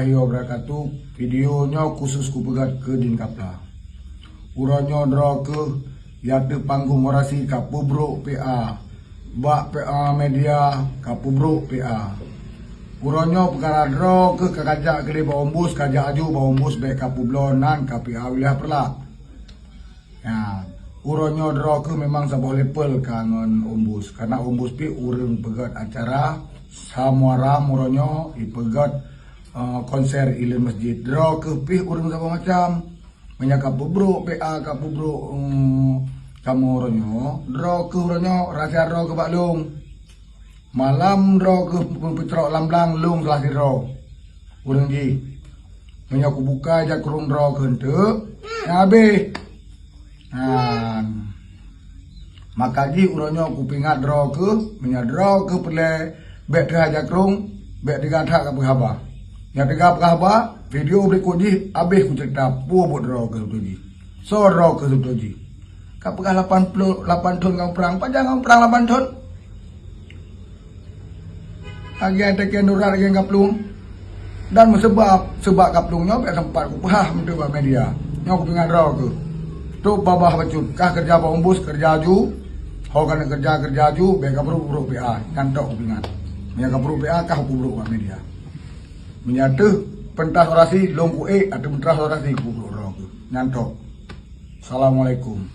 warahmatullahi wabarakatuh. Videonya khusus ku pegat ke Din Kapla. Uranyo dro ke yate panggung orasi kapubruk PA. Bak PA media kapubruk PA. Uranyo perkara dro ke kakajak kele baumbus kajak aju baumbus be kapublonan KPA wilayah Perlak. Ya, uranyo dro ke memang sabah lepel kangen umbus karena umbus pi urang pegat acara Samuara Muronyo ipegat konser ilin masjid dro ke pih urang sama macam menyakap bubruk PA kap bubruk kamu Muronyo dro ke uronyo rahasia dro ke baklung malam dro ke petrok lamblang lung kelas dro urang ji menyakap buka jak kurung dro ke hente habis maka ji uronyo kupingat dro ke menyadro ke pele bek tiga jakrung, bek tiga tak ke berhaba. Yang tiga berhaba, video berikut ni habis ku cerita buat draw ke tu ji. So draw ke tu ji. Kau pegah 8 ton kau perang, panjang kau perang 8 ton. Agian tekan nurat agian kaplung. Dan sebab kaplungnya bek sempat ku paham tu media. Nyo ku pengen draw ke. Tu babah bacut, kah kerja baumbus kerja aju. Hau kan kerja aju, bek kapru PA, kantok ku pengen. Menjaga perlu PA kah kubruk media. Menyatu pentas orasi long ku atau pentas orasi kubruk rok. Nyantok. Assalamualaikum.